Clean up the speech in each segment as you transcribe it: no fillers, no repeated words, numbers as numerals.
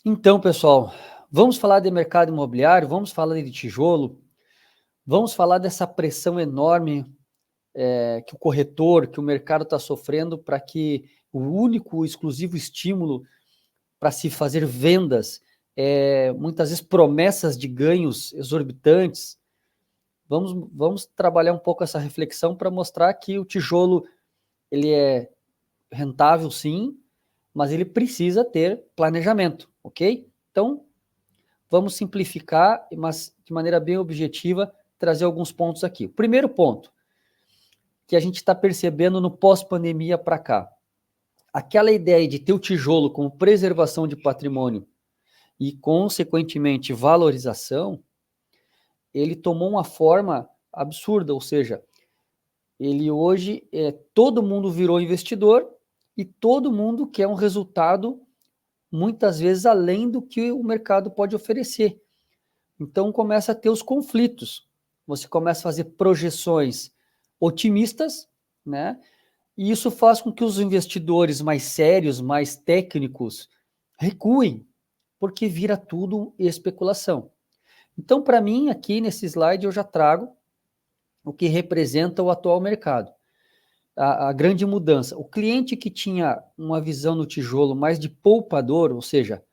Então, pessoal, vamos falar de mercado imobiliário, vamos falar de tijolo, vamos falar dessa pressão enorme que o corretor, que o mercado está sofrendo para que o único, exclusivo estímulo para se fazer vendas, muitas vezes promessas de ganhos exorbitantes. Vamos trabalhar um pouco essa reflexão para mostrar que o tijolo ele é rentável, sim, mas ele precisa ter planejamento, ok? Então, vamos simplificar, mas de maneira bem objetiva, trazer alguns pontos aqui. O primeiro ponto que a gente está percebendo no pós-pandemia para cá, aquela ideia de ter o tijolo como preservação de patrimônio e, consequentemente, valorização, ele tomou uma forma absurda, ou seja, ele hoje, todo mundo virou investidor e todo mundo quer um resultado, muitas vezes, além do que o mercado pode oferecer. Então, começa a ter os conflitos. Você começa a fazer projeções otimistas, né? E isso faz com que os investidores mais sérios, mais técnicos, recuem, porque vira tudo especulação. Então, para mim, aqui nesse slide, eu já trago o que representa o atual mercado. A grande mudança. O cliente que tinha uma visão no tijolo mais de poupador, ou seja,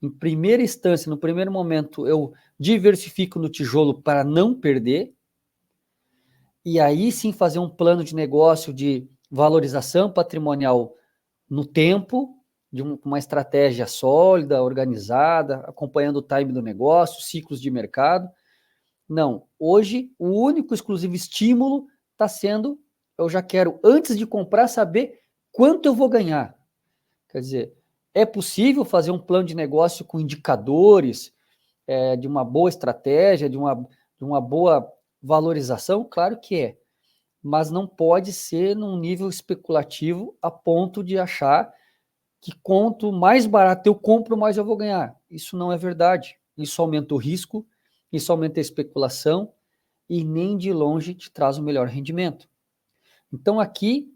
em primeira instância, no primeiro momento, eu diversifico no tijolo para não perder, e aí sim fazer um plano de negócio de valorização patrimonial no tempo, de uma estratégia sólida, organizada, acompanhando o time do negócio, ciclos de mercado. Não, hoje o único exclusivo estímulo está sendo, eu já quero, antes de comprar, saber quanto eu vou ganhar. Quer dizer, é possível fazer um plano de negócio com indicadores, de uma boa estratégia, de uma boa valorização? Claro que é, mas não pode ser num nível especulativo a ponto de achar que quanto mais barato eu compro, mais eu vou ganhar. Isso não é verdade. Isso aumenta o risco, isso aumenta a especulação e nem de longe te traz o melhor rendimento. Então aqui,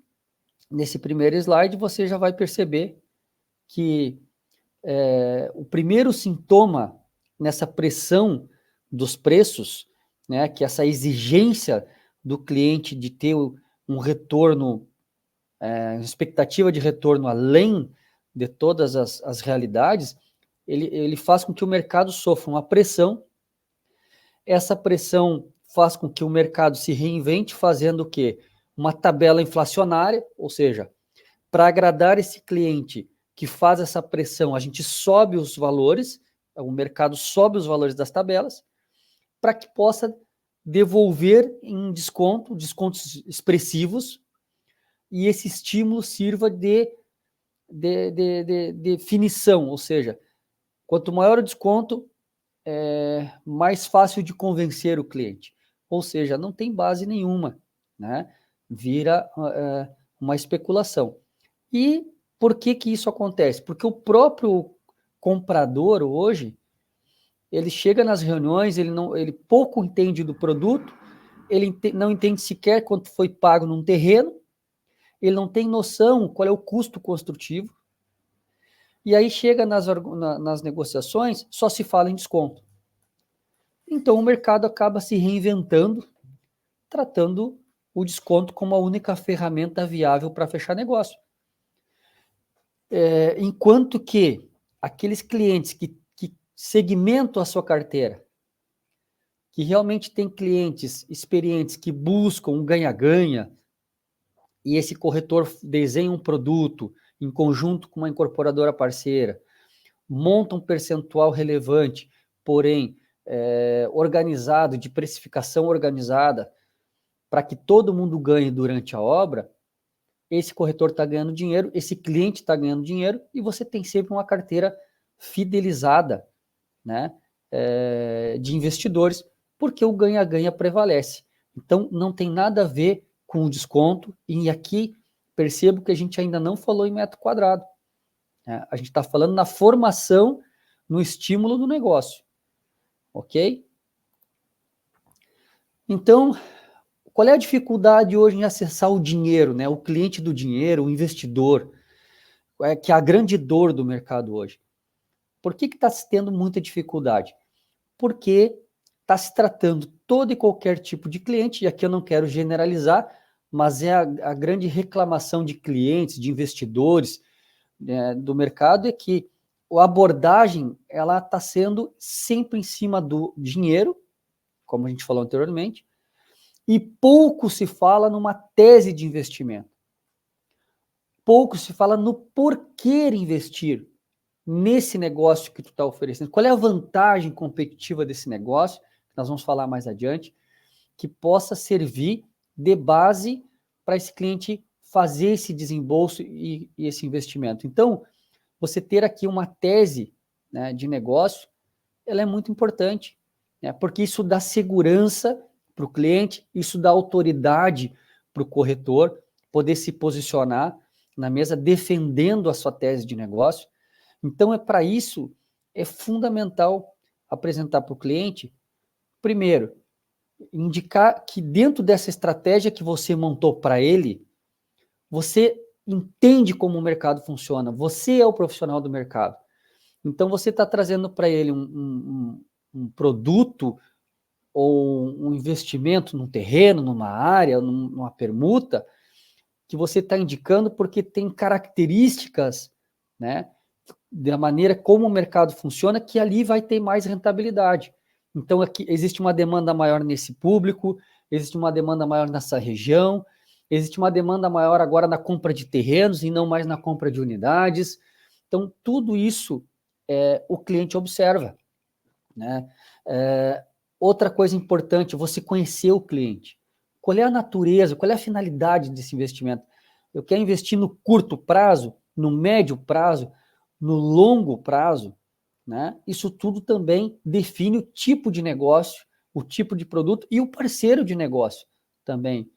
nesse primeiro slide, você já vai perceber que o primeiro sintoma nessa pressão dos preços, né, que essa exigência do cliente de ter um retorno, expectativa de retorno além de todas as realidades, ele faz com que o mercado sofra uma pressão. Essa pressão faz com que o mercado se reinvente, fazendo o quê? Uma tabela inflacionária, ou seja, para agradar esse cliente que faz essa pressão, a gente sobe os valores, o mercado sobe os valores das tabelas, para que possa devolver em descontos expressivos, e esse estímulo sirva de definição, ou seja, quanto maior o desconto, mais fácil de convencer o cliente. Ou seja, não tem base nenhuma, né? Vira uma especulação. E por que isso acontece? Porque o próprio comprador hoje, ele chega nas reuniões, ele pouco entende do produto, ele não entende sequer quanto foi pago num terreno, ele não tem noção qual é o custo construtivo, e aí chega nas negociações, só se fala em desconto. Então o mercado acaba se reinventando, tratando o desconto como a única ferramenta viável para fechar negócio. Enquanto que aqueles clientes que segmentam a sua carteira, que realmente tem clientes experientes que buscam um ganha-ganha, e esse corretor desenha um produto em conjunto com uma incorporadora parceira, monta um percentual relevante, porém organizado, de precificação organizada, para que todo mundo ganhe durante a obra, esse corretor está ganhando dinheiro, esse cliente está ganhando dinheiro, e você tem sempre uma carteira fidelizada, né, de investidores, porque o ganha-ganha prevalece. Então, não tem nada a ver com o desconto, e aqui percebo que a gente ainda não falou em metro quadrado. Né? A gente está falando na formação, no estímulo do negócio. Ok? Então, qual é a dificuldade hoje em acessar o dinheiro, né? O cliente do dinheiro, o investidor, que é a grande dor do mercado hoje? Por que está se tendo muita dificuldade? Porque está se tratando todo e qualquer tipo de cliente, e aqui eu não quero generalizar, mas é a grande reclamação de clientes, de investidores do mercado, é que a abordagem ela está sendo sempre em cima do dinheiro, como a gente falou anteriormente, e pouco se fala numa tese de investimento. Pouco se fala no porquê investir nesse negócio que tu está oferecendo. Qual é a vantagem competitiva desse negócio, que nós vamos falar mais adiante, que possa servir de base para esse cliente fazer esse desembolso e esse investimento. Então, você ter aqui uma tese, né, de negócio, ela é muito importante, né, porque isso dá segurança para o cliente, isso dá autoridade para o corretor poder se posicionar na mesa defendendo a sua tese de negócio. Então, para isso, é fundamental apresentar para o cliente, primeiro, indicar que dentro dessa estratégia que você montou para ele, você entende como o mercado funciona, você é o profissional do mercado. Então, você está trazendo para ele um produto ou um investimento num terreno, numa área, numa permuta, que você está indicando porque tem características, né, da maneira como o mercado funciona, que ali vai ter mais rentabilidade. Então, aqui existe uma demanda maior nesse público, existe uma demanda maior nessa região, existe uma demanda maior agora na compra de terrenos e não mais na compra de unidades. Então, tudo isso o cliente observa, né? Outra coisa importante, você conhecer o cliente. Qual é a natureza, qual é a finalidade desse investimento? Eu quero investir no curto prazo, no médio prazo, no longo prazo, né? Isso tudo também define o tipo de negócio, o tipo de produto e o parceiro de negócio também.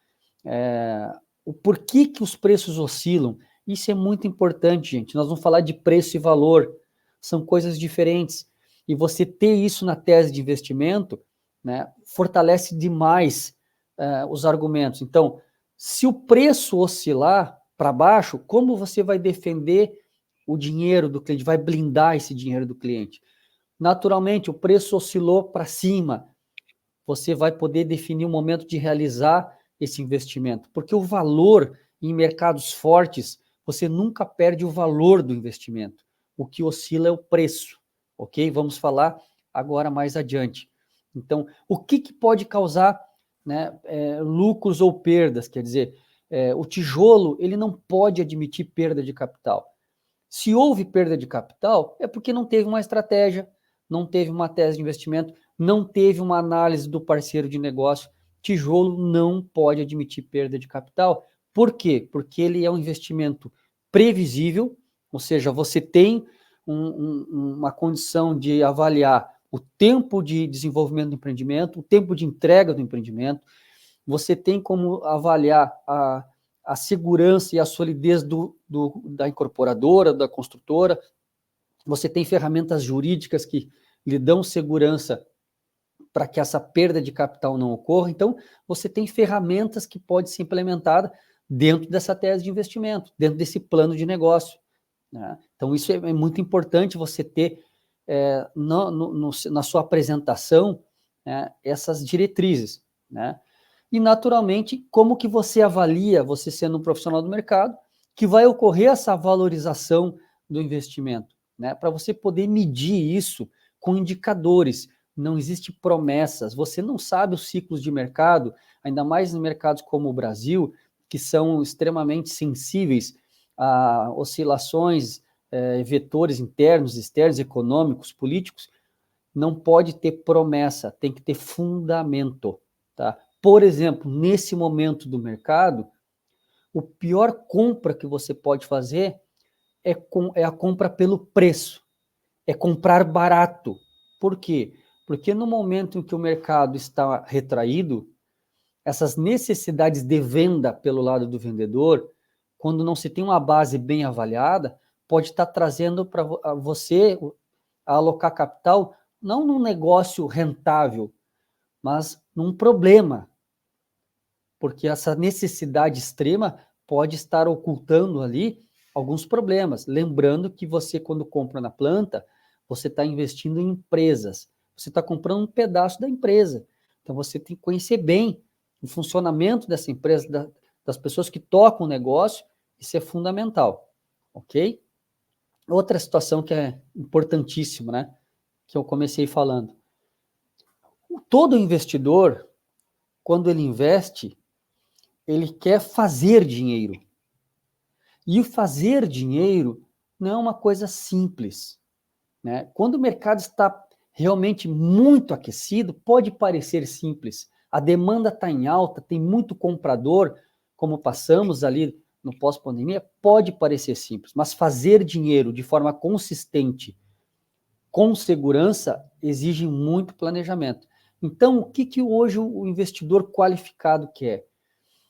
O porquê que os preços oscilam, isso é muito importante, gente. Nós vamos falar de preço e valor, são coisas diferentes. E você ter isso na tese de investimento, né, fortalece demais os argumentos. Então, se o preço oscilar para baixo, como você vai defender o dinheiro do cliente, vai blindar esse dinheiro do cliente? Naturalmente, o preço oscilou para cima, você vai poder definir o momento de realizar esse investimento, porque o valor em mercados fortes, você nunca perde o valor do investimento. O que oscila é o preço, ok? Vamos falar agora mais adiante. Então, o que pode causar, né, lucros ou perdas? Quer dizer, o tijolo ele não pode admitir perda de capital. Se houve perda de capital, é porque não teve uma estratégia, não teve uma tese de investimento, não teve uma análise do parceiro de negócio. Tijolo não pode admitir perda de capital. Por quê? Porque ele é um investimento previsível, ou seja, você tem uma condição de avaliar o tempo de desenvolvimento do empreendimento, o tempo de entrega do empreendimento, você tem como avaliar a segurança e a solidez da incorporadora, da construtora, você tem ferramentas jurídicas que lhe dão segurança para que essa perda de capital não ocorra. Então, você tem ferramentas que podem ser implementadas dentro dessa tese de investimento, dentro desse plano de negócio, né? Então, isso é muito importante você ter na sua apresentação, né, essas diretrizes, né? E, naturalmente, como que você avalia, você sendo um profissional do mercado, que vai ocorrer essa valorização do investimento, né? Para você poder medir isso com indicadores. Não existe promessas, você não sabe os ciclos de mercado, ainda mais em mercados como o Brasil, que são extremamente sensíveis a oscilações, vetores internos, externos, econômicos, políticos. Não pode ter promessa, tem que ter fundamento, tá? Por exemplo, nesse momento do mercado, o pior compra que você pode fazer é a compra pelo preço, é comprar barato. Por quê? Porque no momento em que o mercado está retraído, essas necessidades de venda pelo lado do vendedor, quando não se tem uma base bem avaliada, pode estar trazendo para você a alocar capital não num negócio rentável, mas num problema, porque essa necessidade extrema pode estar ocultando ali alguns problemas. Lembrando que você, quando compra na planta, você está investindo em empresas, você está comprando um pedaço da empresa. Então, você tem que conhecer bem o funcionamento dessa empresa, das pessoas que tocam o negócio, isso é fundamental, ok? Outra situação que é importantíssima, né, que eu comecei falando. Todo investidor, quando ele investe, ele quer fazer dinheiro. E o fazer dinheiro não é uma coisa simples, né? Quando o mercado está realmente muito aquecido, pode parecer simples. A demanda está em alta, tem muito comprador, como passamos ali no pós-pandemia, pode parecer simples, mas fazer dinheiro de forma consistente, com segurança, exige muito planejamento. Então, o que hoje o investidor qualificado quer?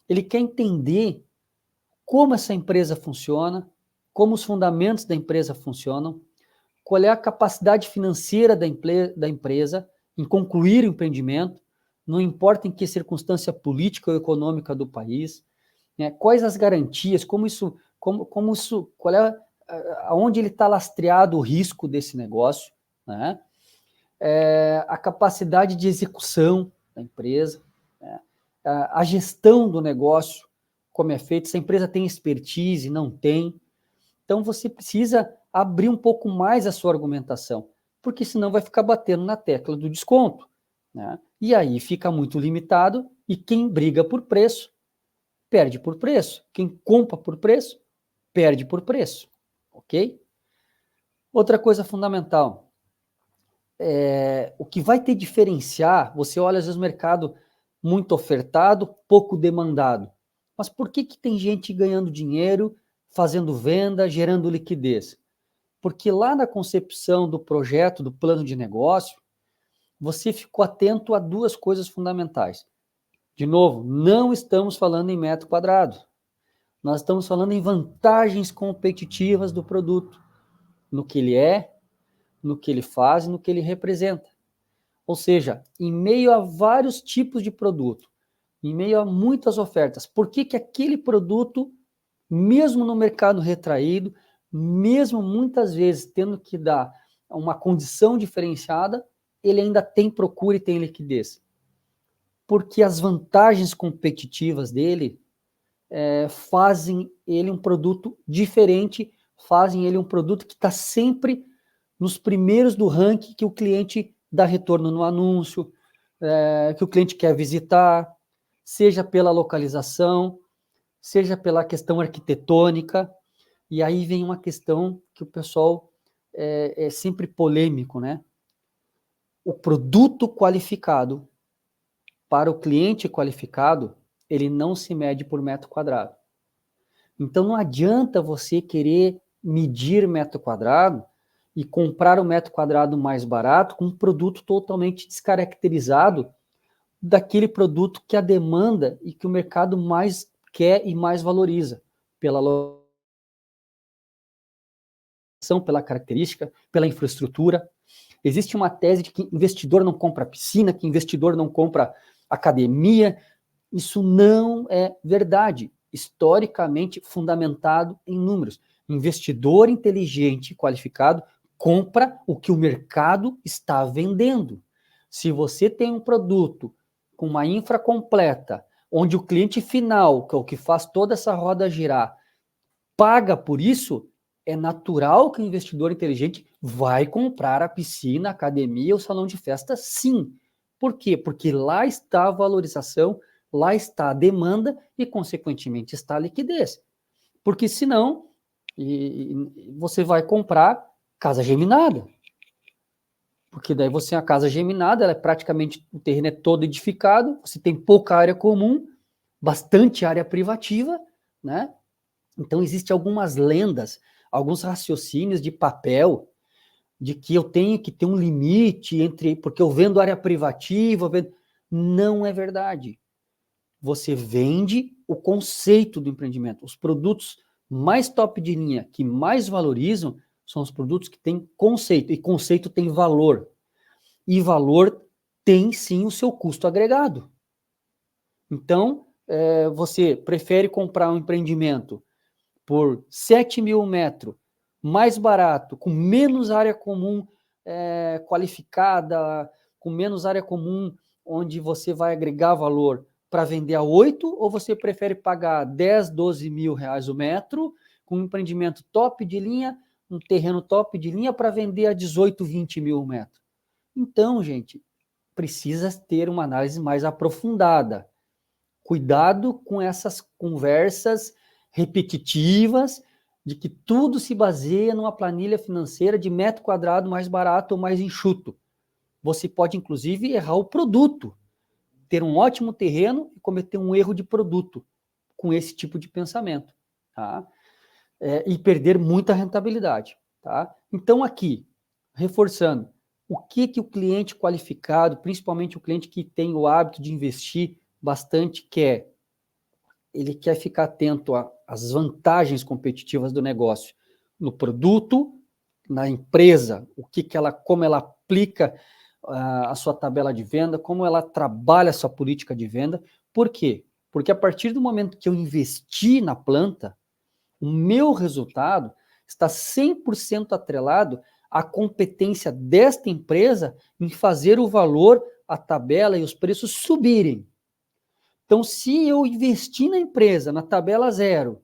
Ele quer entender como essa empresa funciona, como os fundamentos da empresa funcionam, qual é a capacidade financeira da empresa em concluir o empreendimento, não importa em que circunstância política ou econômica do país, né? Quais as garantias, qual é aonde ele está lastreado o risco desse negócio, né? A capacidade de execução da empresa, né? A gestão do negócio, como é feito, se a empresa tem expertise, não tem. Então, você precisa abrir um pouco mais a sua argumentação, porque senão vai ficar batendo na tecla do desconto, né? E aí fica muito limitado, e quem briga por preço, perde por preço. Quem compra por preço, perde por preço, ok? Outra coisa fundamental, o que vai te diferenciar, você olha às vezes o mercado muito ofertado, pouco demandado. Mas por que tem gente ganhando dinheiro, fazendo venda, gerando liquidez? Porque lá na concepção do projeto, do plano de negócio, você ficou atento a duas coisas fundamentais. De novo, não estamos falando em metro quadrado. Nós estamos falando em vantagens competitivas do produto, no que ele é, no que ele faz e no que ele representa. Ou seja, em meio a vários tipos de produto, em meio a muitas ofertas, por que aquele produto, mesmo no mercado retraído, mesmo muitas vezes tendo que dar uma condição diferenciada, ele ainda tem procura e tem liquidez? Porque as vantagens competitivas dele fazem ele um produto diferente, fazem ele um produto que está sempre nos primeiros do ranking, que o cliente dá retorno no anúncio, que o cliente quer visitar, seja pela localização, seja pela questão arquitetônica. E aí vem uma questão que o pessoal é sempre polêmico, né? O produto qualificado para o cliente qualificado, ele não se mede por metro quadrado. Então não adianta você querer medir metro quadrado e comprar o metro quadrado mais barato com um produto totalmente descaracterizado daquele produto que a demanda e que o mercado mais quer e mais valoriza, pela locação, pela característica, pela infraestrutura. Existe uma tese de que investidor não compra piscina, que investidor não compra academia. Isso não é verdade, historicamente fundamentado em números. Investidor inteligente e qualificado compra o que o mercado está vendendo. Se você tem um produto com uma infra completa, onde o cliente final, que é o que faz toda essa roda girar, paga por isso, é natural que o investidor inteligente vai comprar a piscina, a academia ou o salão de festa, sim. Por quê? Porque lá está a valorização, lá está a demanda e, consequentemente, está a liquidez. Porque senão, você vai comprar casa geminada. Porque daí você, a casa geminada, ela é praticamente, o terreno é todo edificado, você tem pouca área comum, bastante área privativa, né? Então, existem algumas lendas, alguns raciocínios de papel, de que eu tenho que ter um limite entre, porque eu vendo área privativa, não é verdade. Você vende o conceito do empreendimento. Os produtos mais top de linha, que mais valorizam, são os produtos que têm conceito, e conceito tem valor. E valor tem, sim, o seu custo agregado. Então, você prefere comprar um empreendimento por 7 mil metros, mais barato, com menos área comum, qualificada, com menos área comum, onde você vai agregar valor para vender a 8, ou você prefere pagar 10, 12 mil reais o metro, com um empreendimento top de linha, um terreno top de linha para vender a 18, 20 mil o metro? Então, gente, precisa ter uma análise mais aprofundada. Cuidado com essas conversas repetitivas de que tudo se baseia numa planilha financeira de metro quadrado mais barato ou mais enxuto. Você pode, inclusive, errar o produto, ter um ótimo terreno e cometer um erro de produto com esse tipo de pensamento, tá? E perder muita rentabilidade, tá? Então, aqui, reforçando, o que o cliente qualificado, principalmente o cliente que tem o hábito de investir bastante, quer? Ele quer ficar atento às vantagens competitivas do negócio, no produto, na empresa, como ela aplica a sua tabela de venda, como ela trabalha a sua política de venda. Por quê? Porque a partir do momento que eu investi na planta, o meu resultado está 100% atrelado à competência desta empresa em fazer o valor, a tabela e os preços subirem. Então, se eu investir na empresa, na tabela 0,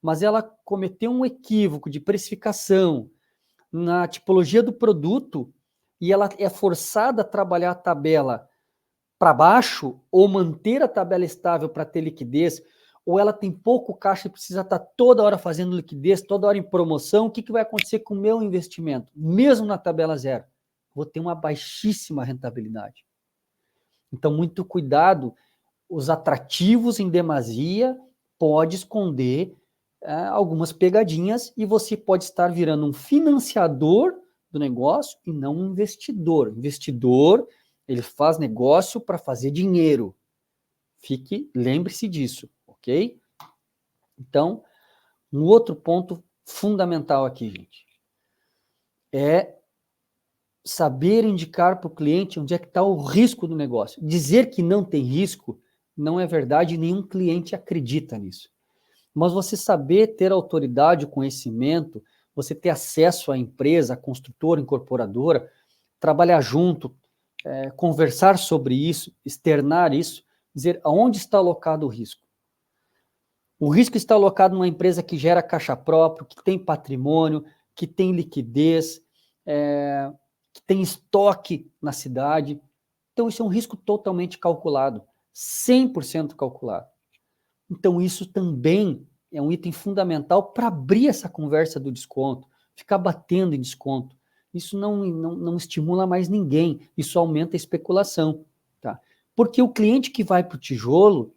mas ela cometeu um equívoco de precificação na tipologia do produto e ela é forçada a trabalhar a tabela para baixo ou manter a tabela estável para ter liquidez, ou ela tem pouco caixa e precisa estar toda hora fazendo liquidez, toda hora em promoção, o que vai acontecer com o meu investimento? Mesmo na tabela 0, vou ter uma baixíssima rentabilidade. Então, muito cuidado. Os atrativos em demasia pode esconder algumas pegadinhas e você pode estar virando um financiador do negócio e não um investidor. Investidor, ele faz negócio para fazer dinheiro. Lembre-se disso, ok? Então, um outro ponto fundamental aqui, gente, é saber indicar para o cliente onde é que está o risco do negócio. Dizer que não tem risco não é verdade, nenhum cliente acredita nisso. Mas você saber ter autoridade, conhecimento, você ter acesso à empresa, à construtora, incorporadora, trabalhar junto, conversar sobre isso, externar isso, dizer aonde está alocado o risco. O risco está alocado numa empresa que gera caixa próprio, que tem patrimônio, que tem liquidez, que tem estoque na cidade. Então, isso é um risco totalmente calculado, 100% calculado. Então, isso também é um item fundamental para abrir essa conversa do desconto, ficar batendo em desconto. Isso não estimula mais ninguém, isso aumenta a especulação. Tá? Porque o cliente que vai para o tijolo,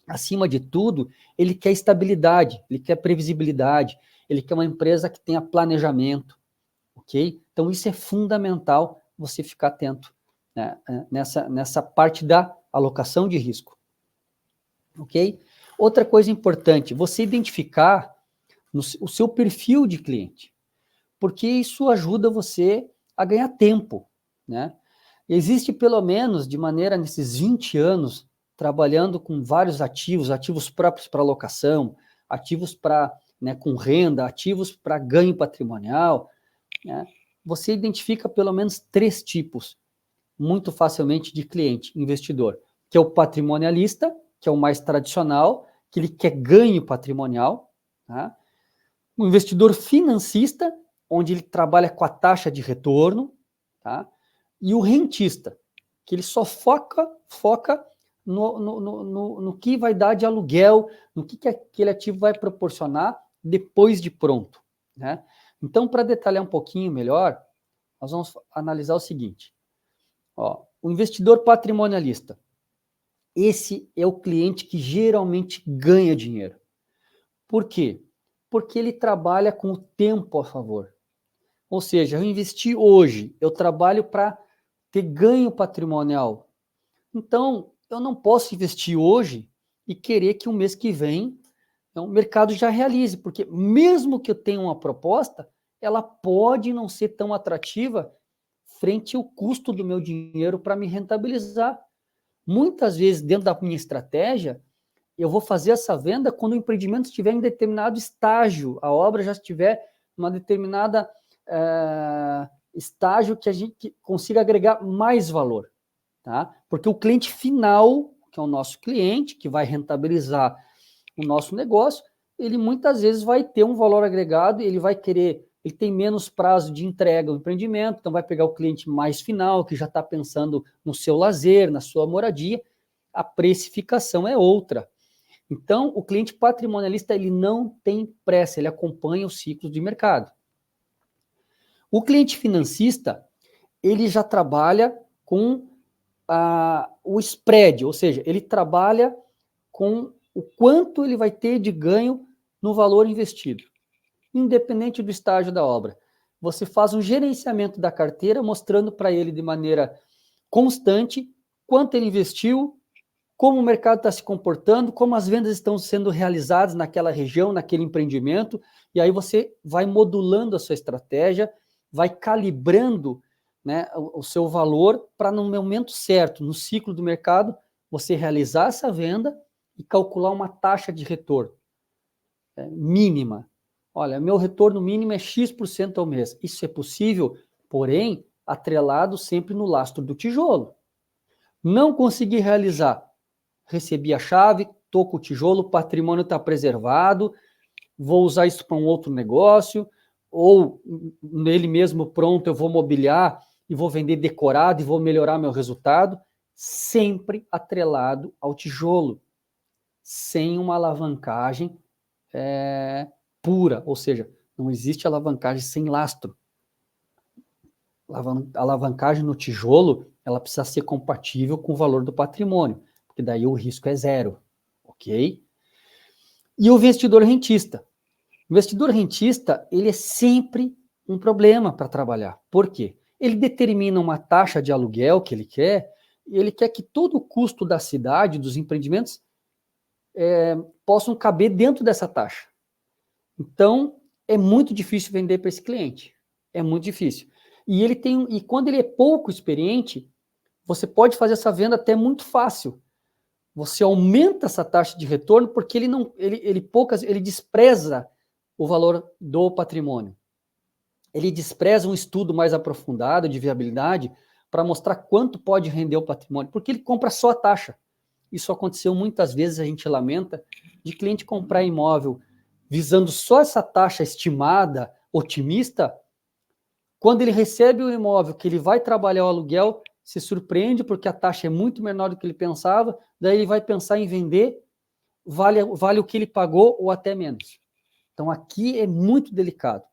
acima de tudo, ele quer estabilidade, ele quer previsibilidade, ele quer uma empresa que tenha planejamento, ok? Então, isso é fundamental você ficar atento, né, nessa parte da alocação de risco, ok? Outra coisa importante, você identificar o seu perfil de cliente, porque isso ajuda você a ganhar tempo, né? Existe pelo menos, de maneira nesses 20 anos, trabalhando com vários ativos próprios para alocação, ativos para, né, com renda, ativos para ganho patrimonial, né? Você identifica pelo menos 3 tipos, muito facilmente, de cliente, investidor, que é o patrimonialista, que é o mais tradicional, que ele quer ganho patrimonial, tá? O investidor financista, onde ele trabalha com a taxa de retorno, tá? E o rentista, que ele só foca no que vai dar de aluguel, no que aquele ativo vai proporcionar depois de pronto, né? Então, para detalhar um pouquinho melhor, nós vamos analisar o seguinte. Ó, o investidor patrimonialista, esse é o cliente que geralmente ganha dinheiro. Por quê? Porque ele trabalha com o tempo a favor. Ou seja, eu investi hoje, eu trabalho para ter ganho patrimonial. Então, eu não posso investir hoje e querer que o mês que vem o mercado já realize, porque mesmo que eu tenha uma proposta, ela pode não ser tão atrativa frente ao custo do meu dinheiro para me rentabilizar. Muitas vezes, dentro da minha estratégia, eu vou fazer essa venda quando o empreendimento estiver em determinado estágio, a obra já estiver numa determinada estágio que a gente consiga agregar mais valor, tá? Porque o cliente final, que é o nosso cliente, que vai rentabilizar o nosso negócio, ele muitas vezes vai ter um valor agregado, ele vai querer, ele tem menos prazo de entrega ao empreendimento, então vai pegar o cliente mais final, que já está pensando no seu lazer, na sua moradia, a precificação é outra. Então, o cliente patrimonialista, ele não tem pressa, ele acompanha os ciclos de mercado. O cliente financista, ele já trabalha com o spread, ou seja, ele trabalha com o quanto ele vai ter de ganho no valor investido, independente do estágio da obra. Você faz um gerenciamento da carteira, mostrando para ele de maneira constante quanto ele investiu, como o mercado está se comportando, como as vendas estão sendo realizadas naquela região, naquele empreendimento, e aí você vai modulando a sua estratégia, vai calibrando, né, o seu valor para no momento certo, no ciclo do mercado, você realizar essa venda e calcular uma taxa de retorno mínima. Olha, meu retorno mínimo é X% ao mês. Isso é possível, porém, atrelado sempre no lastro do tijolo. Não consegui realizar, recebi a chave, estou com o tijolo, o patrimônio está preservado, vou usar isso para um outro negócio, ou nele mesmo pronto eu vou mobiliar e vou vender decorado e vou melhorar meu resultado, sempre atrelado ao tijolo, sem uma alavancagem pura, ou seja, não existe alavancagem sem lastro. A alavancagem no tijolo, ela precisa ser compatível com o valor do patrimônio, porque daí o risco é zero, ok? E o investidor rentista? O investidor rentista, ele é sempre um problema para trabalhar. Por quê? Ele determina uma taxa de aluguel que ele quer, e ele quer que todo o custo da cidade, dos empreendimentos, possam caber dentro dessa taxa. Então, é muito difícil vender para esse cliente. É muito difícil. E quando ele é pouco experiente, você pode fazer essa venda até muito fácil. Você aumenta essa taxa de retorno porque ele despreza o valor do patrimônio. Ele despreza um estudo mais aprofundado de viabilidade para mostrar quanto pode render o patrimônio, porque ele compra só a taxa. Isso aconteceu muitas vezes, a gente lamenta, de cliente comprar imóvel visando só essa taxa estimada, otimista. Quando ele recebe o imóvel, que ele vai trabalhar o aluguel, se surpreende porque a taxa é muito menor do que ele pensava, daí ele vai pensar em vender, vale o que ele pagou ou até menos. Então aqui é muito delicado.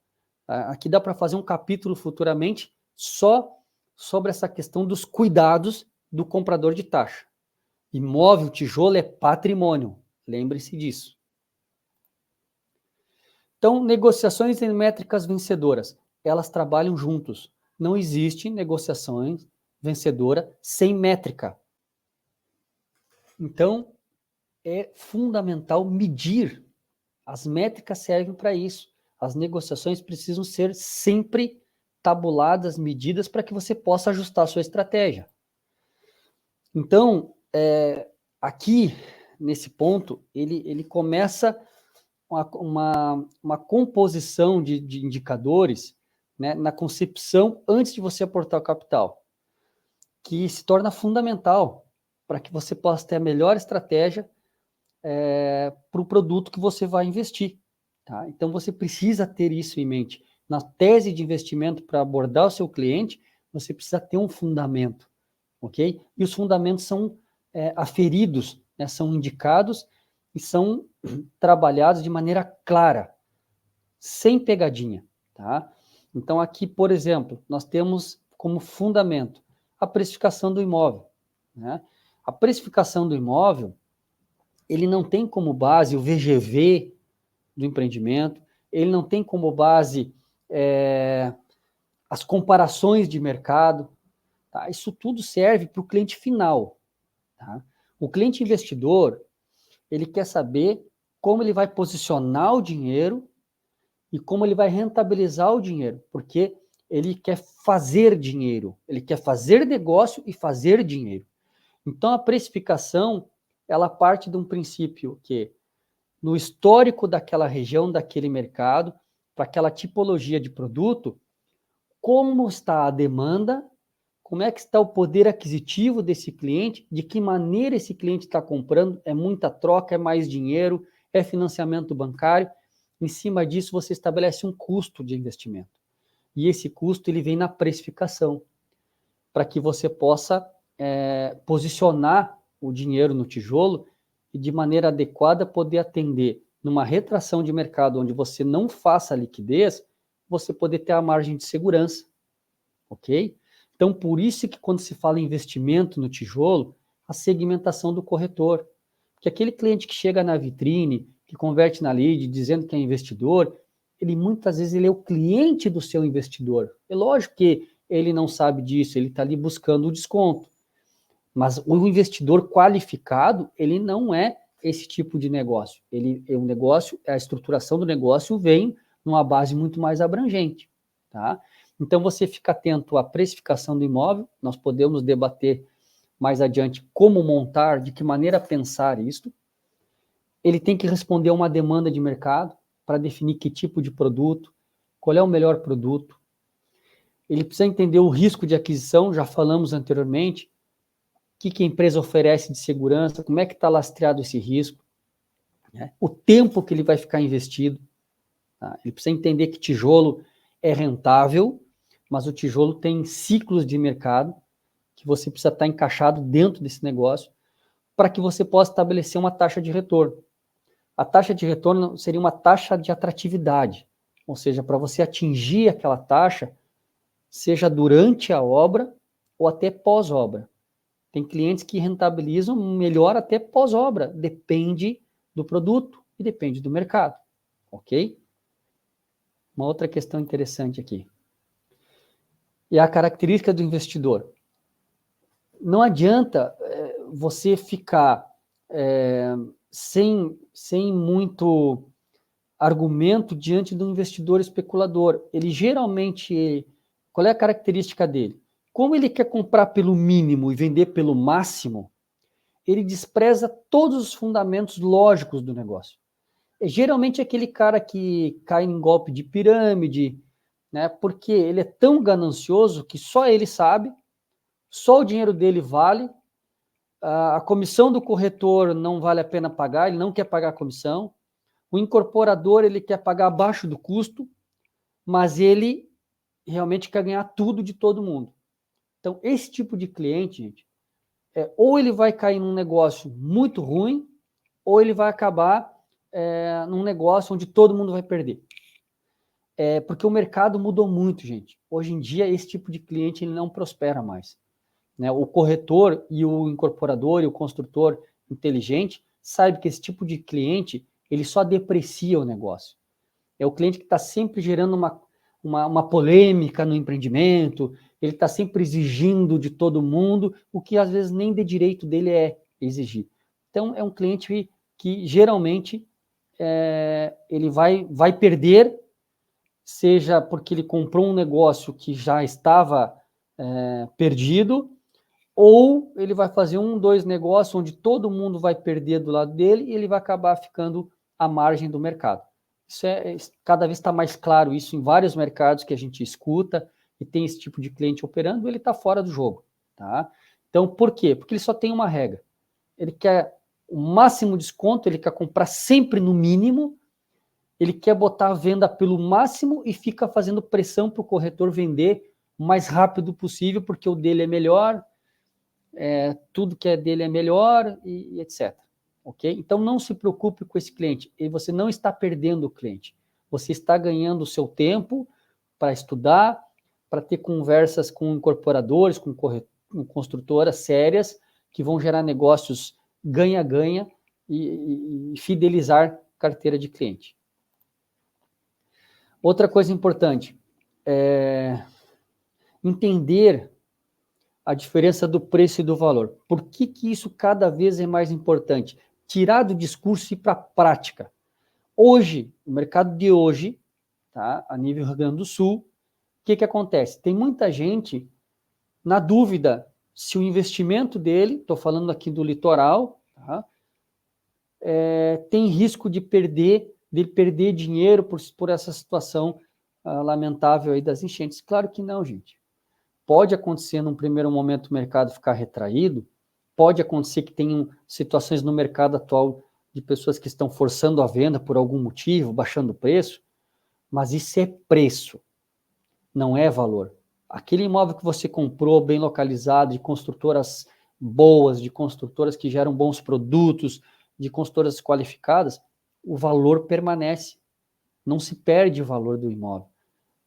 Aqui dá para fazer um capítulo futuramente só sobre essa questão dos cuidados do comprador de taxa. Imóvel, tijolo é patrimônio, lembre-se disso. Então, negociações em métricas vencedoras, elas trabalham juntos. Não existe negociações vencedora sem métrica. Então, é fundamental medir. As métricas servem para isso. As negociações precisam ser sempre tabuladas, medidas, para que você possa ajustar a sua estratégia. Então, aqui, nesse ponto, ele começa uma composição de indicadores, né, na concepção antes de você aportar o capital, que se torna fundamental para que você possa ter a melhor estratégia para o produto que você vai investir. Tá? Então, você precisa ter isso em mente. Na tese de investimento para abordar o seu cliente, você precisa ter um fundamento, ok? E os fundamentos são aferidos, né, são indicados e são trabalhados de maneira clara, sem pegadinha, tá? Então, aqui, por exemplo, nós temos como fundamento a precificação do imóvel, né? A precificação do imóvel, ele não tem como base o VGV do empreendimento, ele não tem como base as comparações de mercado, tá? Isso tudo serve para o cliente final, tá? O cliente investidor, ele quer saber como ele vai posicionar o dinheiro e como ele vai rentabilizar o dinheiro, porque ele quer fazer dinheiro, ele quer fazer negócio e fazer dinheiro. Então, a precificação, ela parte de um princípio que, no histórico daquela região, daquele mercado, para aquela tipologia de produto, como está a demanda, como é que está o poder aquisitivo desse cliente, de que maneira esse cliente está comprando, é muita troca, é mais dinheiro, é financiamento bancário. Em cima disso, você estabelece um custo de investimento. E esse custo ele vem na precificação, para que você possa posicionar o dinheiro no tijolo e de maneira adequada poder atender numa retração de mercado onde você não faça liquidez, você poder ter a margem de segurança, ok? Então, por isso que quando se fala em investimento no tijolo, a segmentação do corretor, porque aquele cliente que chega na vitrine, que converte na lead, dizendo que é investidor, ele muitas vezes ele é o cliente do seu investidor. É lógico que ele não sabe disso, ele está ali buscando o desconto. Mas o investidor qualificado, ele não é esse tipo de negócio. Ele é um negócio, a estruturação do negócio vem numa base muito mais abrangente, tá? Então você fica atento à precificação do imóvel, nós podemos debater mais adiante como montar, de que maneira pensar isto. Ele tem que responder a uma demanda de mercado para definir que tipo de produto, qual é o melhor produto. Ele precisa entender o risco de aquisição, já falamos anteriormente, o que a empresa oferece de segurança, como é que está lastreado esse risco, né? O tempo que ele vai ficar investido. Tá? Ele precisa entender que tijolo é rentável, mas o tijolo tem ciclos de mercado que você precisa estar encaixado dentro desse negócio para que você possa estabelecer uma taxa de retorno. A taxa de retorno seria uma taxa de atratividade, ou seja, para você atingir aquela taxa, seja durante a obra ou até pós-obra. Tem clientes que rentabilizam melhor até pós-obra, depende do produto e depende do mercado, ok? Uma outra questão interessante aqui. E a característica do investidor. Não adianta você ficar sem muito argumento diante do investidor especulador. Ele geralmente, qual é a característica dele? Como ele quer comprar pelo mínimo e vender pelo máximo, ele despreza todos os fundamentos lógicos do negócio. Geralmente é aquele cara que cai em golpe de pirâmide, né? Porque ele é tão ganancioso que só ele sabe, só o dinheiro dele vale, a comissão do corretor não vale a pena pagar, ele não quer pagar a comissão, o incorporador ele quer pagar abaixo do custo, mas ele realmente quer ganhar tudo de todo mundo. Então, esse tipo de cliente, gente, ou ele vai cair num negócio muito ruim, ou ele vai acabar num negócio onde todo mundo vai perder. Porque o mercado mudou muito, gente. Hoje em dia, esse tipo de cliente ele não prospera mais. Né? O corretor e o incorporador e o construtor inteligente sabe que esse tipo de cliente ele só deprecia o negócio. É o cliente que está sempre gerando uma polêmica no empreendimento, ele está sempre exigindo de todo mundo, o que às vezes nem de direito dele é exigir. Então, é um cliente que geralmente ele vai perder, seja porque ele comprou um negócio que já estava perdido, ou ele vai fazer 1, 2 negócios onde todo mundo vai perder do lado dele e ele vai acabar ficando à margem do mercado. Isso cada vez está mais claro isso em vários mercados que a gente escuta e tem esse tipo de cliente operando, ele está fora do jogo, tá? Então, por quê? Porque ele só tem uma regra. Ele quer o máximo desconto, ele quer comprar sempre no mínimo, ele quer botar a venda pelo máximo e fica fazendo pressão para o corretor vender o mais rápido possível, porque o dele é melhor, tudo que é dele é melhor e etc. Ok? Então não se preocupe com esse cliente. E você não está perdendo o cliente. Você está ganhando o seu tempo para estudar, para ter conversas com incorporadores, com construtoras sérias que vão gerar negócios ganha-ganha e fidelizar carteira de cliente. Outra coisa importante é entender a diferença do preço e do valor. Por que isso cada vez é mais importante? Tirar do discurso e ir para a prática. Hoje, o mercado de hoje, tá, a nível Rio Grande do Sul, o que acontece? Tem muita gente na dúvida se o investimento dele, estou falando aqui do litoral, tá, tem risco de perder dinheiro por essa situação lamentável aí das enchentes. Claro que não, gente. Pode acontecer num primeiro momento o mercado ficar retraído, pode acontecer que tenham situações no mercado atual de pessoas que estão forçando a venda por algum motivo, baixando o preço, mas isso é preço, não é valor. Aquele imóvel que você comprou bem localizado, de construtoras boas, de construtoras que geram bons produtos, de construtoras qualificadas, o valor permanece, não se perde o valor do imóvel.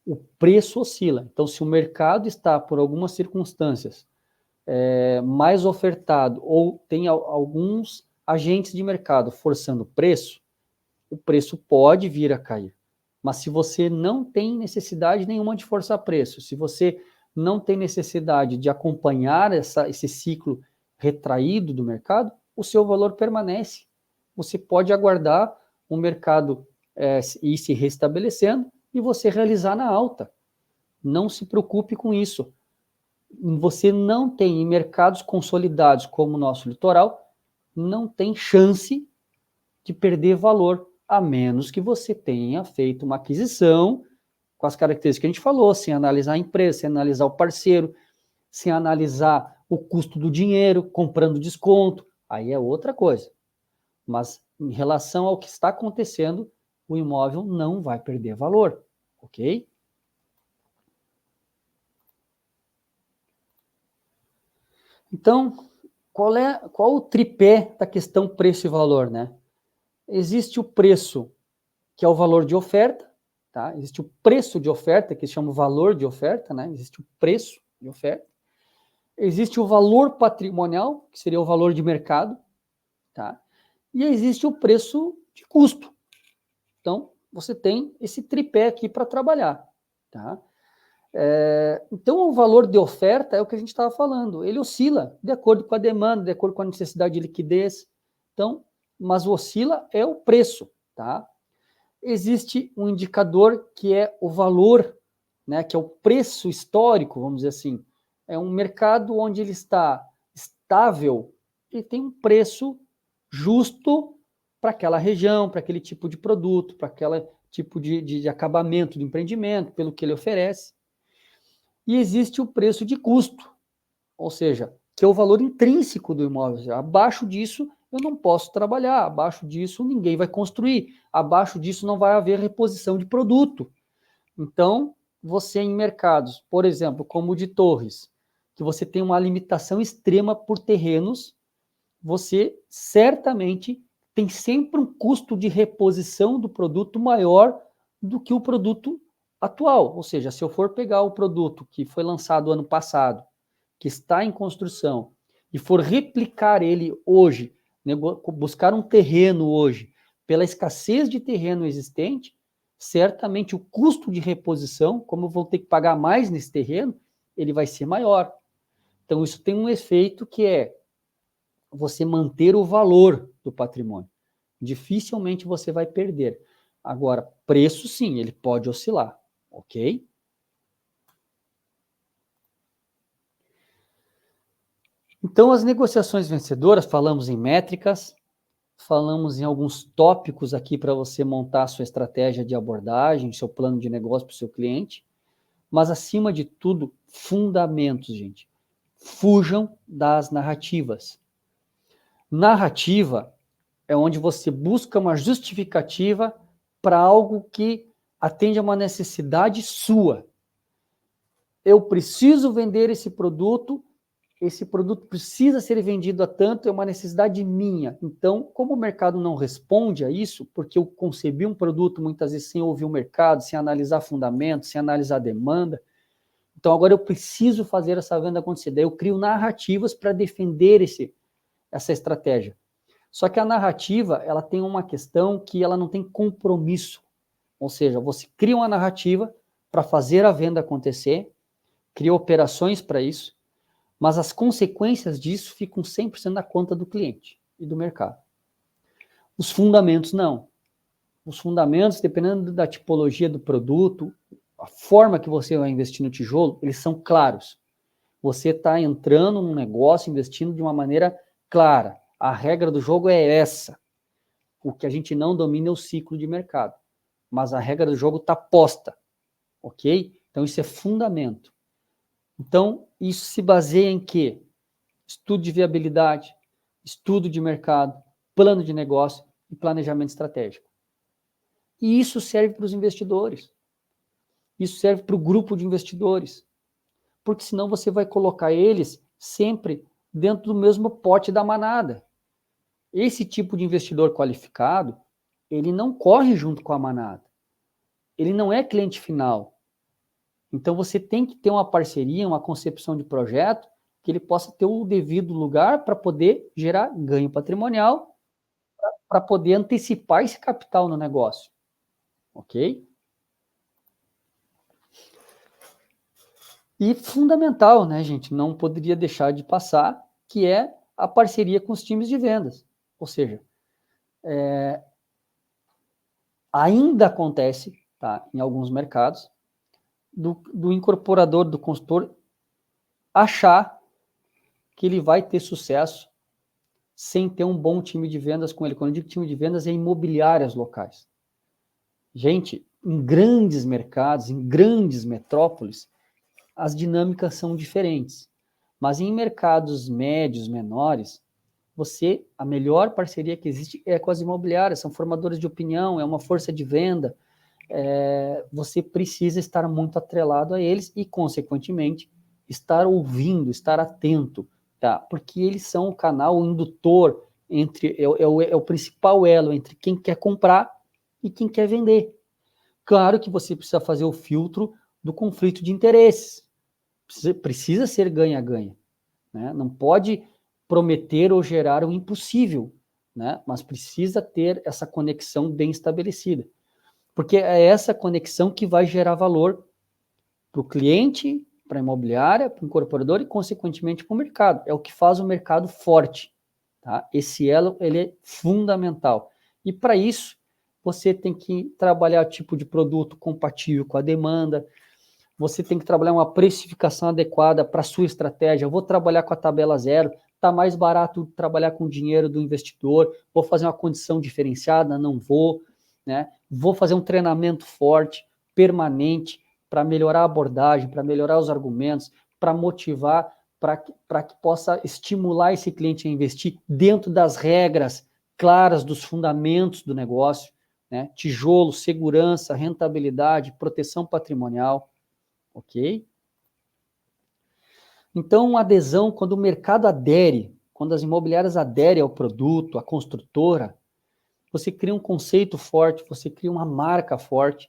O preço oscila. Então, se o mercado está, por algumas circunstâncias, mais ofertado ou tem alguns agentes de mercado forçando o preço pode vir a cair. Mas se você não tem necessidade nenhuma de forçar preço, se você não tem necessidade de acompanhar esse ciclo retraído do mercado, o seu valor permanece. Você pode aguardar o mercado ir se restabelecendo e você realizar na alta. Não se preocupe com isso. Você não tem, em mercados consolidados como o nosso litoral, não tem chance de perder valor, a menos que você tenha feito uma aquisição com as características que a gente falou, sem analisar a empresa, sem analisar o parceiro, sem analisar o custo do dinheiro, comprando desconto, aí é outra coisa. Mas em relação ao que está acontecendo, o imóvel não vai perder valor, ok? Então, qual o tripé da questão preço e valor, né? Existe o preço, que é o valor de oferta, tá? Existe o preço de oferta, que se chama valor de oferta, né? Existe o preço de oferta. Existe o valor patrimonial, que seria o valor de mercado, tá? E existe o preço de custo. Então, você tem esse tripé aqui para trabalhar, tá? Então, o valor de oferta é o que a gente estava falando. Ele oscila de acordo com a demanda, de acordo com a necessidade de liquidez. Então, mas oscila é o preço, tá? Existe um indicador que é o valor, né, que é o preço histórico, vamos dizer assim. É um mercado onde ele está estável e tem um preço justo para aquela região, para aquele tipo de produto, para aquele tipo de acabamento do empreendimento, pelo que ele oferece. E existe o preço de custo, ou seja, que é o valor intrínseco do imóvel. Abaixo disso, eu não posso trabalhar, abaixo disso, ninguém vai construir, abaixo disso, não vai haver reposição de produto. Então, você em mercados, por exemplo, como o de Torres, que você tem uma limitação extrema por terrenos, você certamente tem sempre um custo de reposição do produto maior do que o produto atual. Ou seja, se eu for pegar o produto que foi lançado ano passado, que está em construção, e for replicar ele hoje, buscar um terreno hoje, pela escassez de terreno existente, certamente o custo de reposição, como eu vou ter que pagar mais nesse terreno, ele vai ser maior. Então, isso tem um efeito que é você manter o valor do patrimônio. Dificilmente você vai perder. Agora, preço sim, ele pode oscilar, ok? Então, as negociações vencedoras, falamos em métricas, falamos em alguns tópicos aqui para você montar a sua estratégia de abordagem, seu plano de negócio para o seu cliente, mas acima de tudo, fundamentos, gente. Fujam das narrativas. Narrativa é onde você busca uma justificativa para algo que atende a uma necessidade sua. Eu preciso vender esse produto precisa ser vendido a tanto, é uma necessidade minha. Então, como o mercado não responde a isso, porque eu concebi um produto muitas vezes sem ouvir o mercado, sem analisar fundamentos, sem analisar demanda, então agora eu preciso fazer essa venda acontecer. Daí eu crio narrativas para defender essa estratégia. Só que a narrativa, ela tem uma questão que ela não tem compromisso. Ou seja, você cria uma narrativa para fazer a venda acontecer, cria operações para isso, mas as consequências disso ficam 100% na conta do cliente e do mercado. Os fundamentos não. Os fundamentos, dependendo da tipologia do produto, a forma que você vai investir no tijolo, eles são claros. Você está entrando num negócio, investindo de uma maneira clara. A regra do jogo é essa. O que a gente não domina é o ciclo de mercado. Mas a regra do jogo está posta. ok? Então, isso é fundamento. Então, isso se baseia em quê? Estudo de viabilidade, estudo de mercado, plano de negócio e planejamento estratégico. E isso serve para os investidores. Isso serve para o grupo de investidores. Porque senão você vai colocar eles sempre dentro do mesmo pote da manada. Esse tipo de investidor qualificado, ele não corre junto com a manada. Ele não é cliente final. Então você tem que ter uma parceria, uma concepção de projeto que ele possa ter o devido lugar para poder gerar ganho patrimonial, para poder antecipar esse capital no negócio. Ok? E fundamental, né, gente? Não poderia deixar de passar, que é a parceria com os times de vendas. Ou seja, ainda acontece, tá, em alguns mercados, do incorporador, do consultor, achar que ele vai ter sucesso sem ter um bom time de vendas com ele. Quando eu digo time de vendas, é imobiliárias locais. Gente, em grandes mercados, em grandes metrópoles, as dinâmicas são diferentes. Mas em mercados médios, menores, a melhor parceria que existe é com as imobiliárias, são formadores de opinião, é uma força de venda. Você precisa estar muito atrelado a eles e, consequentemente, estar ouvindo, estar atento, tá? Porque eles são o canal, o indutor, é o principal elo entre quem quer comprar e quem quer vender. Claro que você precisa fazer o filtro do conflito de interesses. Precisa ser ganha-ganha, né? Não pode prometer ou gerar o impossível, né? Mas precisa ter essa conexão bem estabelecida. Porque é essa conexão que vai gerar valor para o cliente, para a imobiliária, para o incorporador e, consequentemente, para o mercado. É o que faz o mercado forte. Tá? Esse elo ele é fundamental. E, para isso, você tem que trabalhar tipo de produto compatível com a demanda, você tem que trabalhar uma precificação adequada para a sua estratégia. Eu vou trabalhar com a tabela zero, está mais barato trabalhar com o dinheiro do investidor, vou fazer uma condição diferenciada, não vou, né? Vou fazer um treinamento forte, permanente, para melhorar a abordagem, para melhorar os argumentos, para motivar, para que possa estimular esse cliente a investir dentro das regras claras dos fundamentos do negócio, né? Tijolo, segurança, rentabilidade, proteção patrimonial. Ok? Então, adesão, quando o mercado adere, quando as imobiliárias aderem ao produto, à construtora, você cria um conceito forte, você cria uma marca forte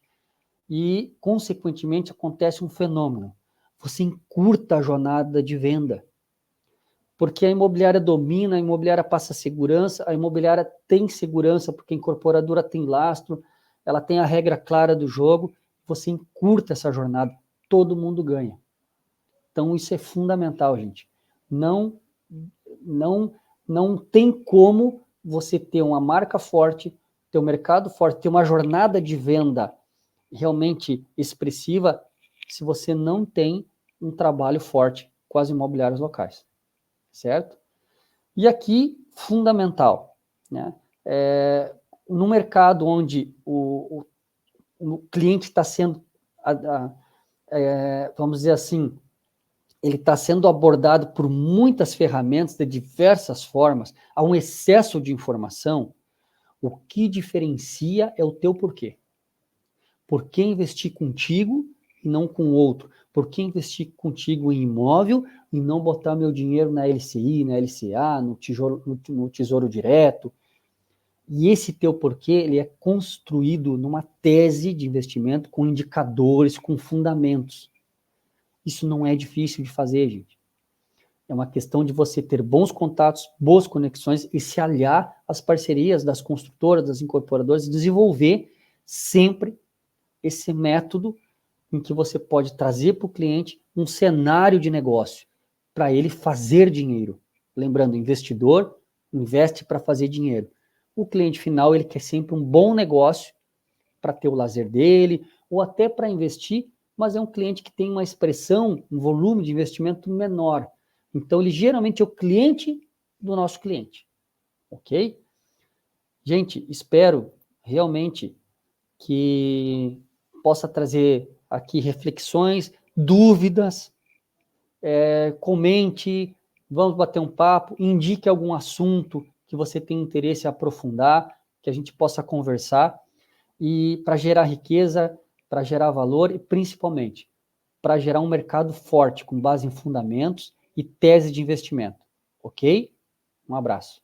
e, consequentemente, acontece um fenômeno. Você encurta a jornada de venda. Porque a imobiliária domina, a imobiliária passa segurança, a imobiliária tem segurança porque a incorporadora tem lastro, ela tem a regra clara do jogo, você encurta essa jornada, todo mundo ganha. Então, isso é fundamental, gente. Não, não, não tem como você ter uma marca forte, ter um mercado forte, ter uma jornada de venda realmente expressiva, se você não tem um trabalho forte com as imobiliárias locais, certo? E aqui, fundamental, né? No mercado onde o cliente está sendo, vamos dizer assim, ele está sendo abordado por muitas ferramentas de diversas formas, há um excesso de informação, o que diferencia é o teu porquê. Por que investir contigo e não com o outro? Por que investir contigo em imóvel e não botar meu dinheiro na LCI, na LCA, no Tesouro Direto? E esse teu porquê, ele é construído numa tese de investimento com indicadores, com fundamentos. Isso não é difícil de fazer, gente. É uma questão de você ter bons contatos, boas conexões e se aliar às parcerias das construtoras, das incorporadoras e desenvolver sempre esse método em que você pode trazer para o cliente um cenário de negócio para ele fazer dinheiro. Lembrando, o investidor investe para fazer dinheiro. O cliente final, ele quer sempre um bom negócio para ter o lazer dele ou até para investir, mas é um cliente que tem uma expressão, um volume de investimento menor. Então, ele geralmente é o cliente do nosso cliente, ok? Gente, espero realmente que possa trazer aqui reflexões, dúvidas, comente, vamos bater um papo, indique algum assunto que você tem interesse em aprofundar, que a gente possa conversar, e para gerar riqueza, para gerar valor e principalmente para gerar um mercado forte, com base em fundamentos e tese de investimento. Ok? Um abraço.